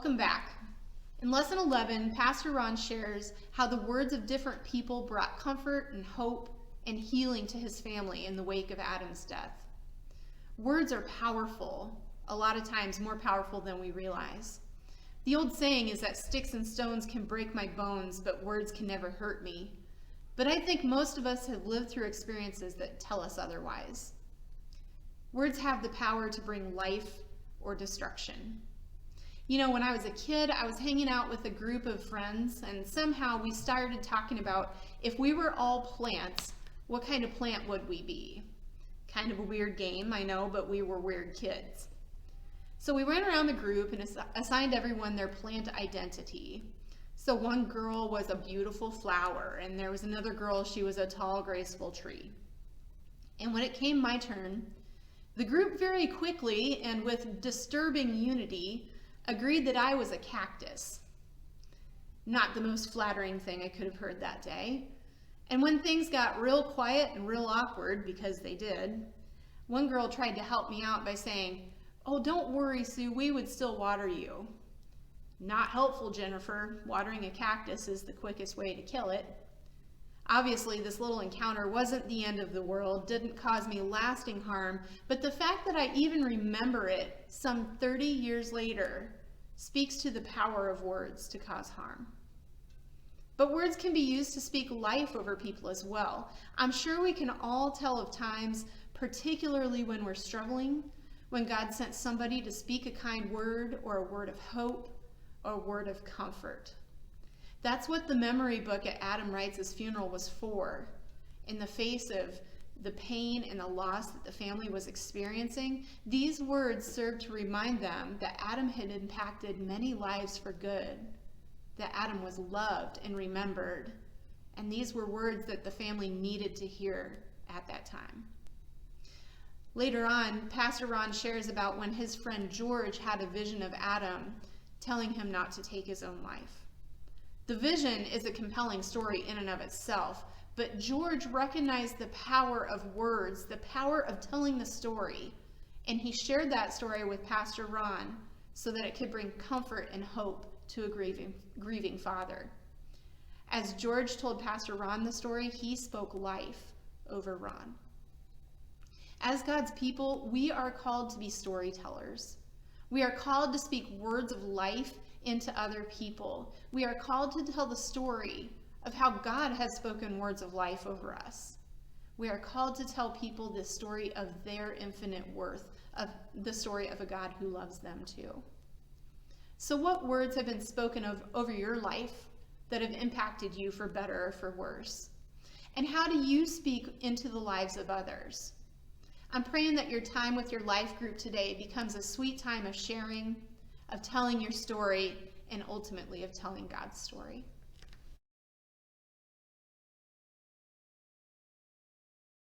Welcome back. In Lesson 11, Pastor Ron shares how the words of different people brought comfort and hope and healing to his family in the wake of Adam's death. Words are powerful, a lot of times more powerful than we realize. The old saying is that sticks and stones can break my bones, but words can never hurt me. But I think most of us have lived through experiences that tell us otherwise. Words have the power to bring life or destruction. You know, when I was a kid, I was hanging out with a group of friends, and somehow we started talking about if we were all plants, what kind of plant would we be? Kind of a weird game, I know, but we were weird kids. So we ran around the group and assigned everyone their plant identity. So one girl was a beautiful flower, and there was another girl, she was a tall, graceful tree. And when it came my turn, the group very quickly and with disturbing unity agreed that I was a cactus. Not the most flattering thing I could have heard that day. And when things got real quiet and real awkward, because they did, one girl tried to help me out by saying, "Oh, don't worry, Sue, we would still water you." Not helpful, Jennifer. Watering a cactus is the quickest way to kill it. Obviously, this little encounter wasn't the end of the world, didn't cause me lasting harm, but the fact that I even remember it some 30 years later speaks to the power of words to cause harm. But words can be used to speak life over people as well. I'm sure we can all tell of times, particularly when we're struggling, when God sent somebody to speak a kind word or a word of hope or a word of comfort. That's what the memory book at Adam Wright's funeral was for. In the face of the pain and the loss that the family was experiencing, these words served to remind them that Adam had impacted many lives for good, that Adam was loved and remembered, and these were words that the family needed to hear at that time. Later on, Pastor Ron shares about when his friend George had a vision of Adam telling him not to take his own life. The vision is a compelling story in and of itself, but George recognized the power of words, the power of telling the story, and he shared that story with Pastor Ron so that it could bring comfort and hope to a grieving father. As George told Pastor Ron the story, he spoke life over Ron. As God's people, we are called to be storytellers. We are called to speak words of life into other people. We are called to tell the story of how God has spoken words of life over us. We are called to tell people the story of their infinite worth, of the story of a God who loves them too. So what words have been spoken of over your life that have impacted you for better or for worse? And how do you speak into the lives of others? I'm praying that your time with your life group today becomes a sweet time of sharing, of telling your story, and ultimately of telling God's story.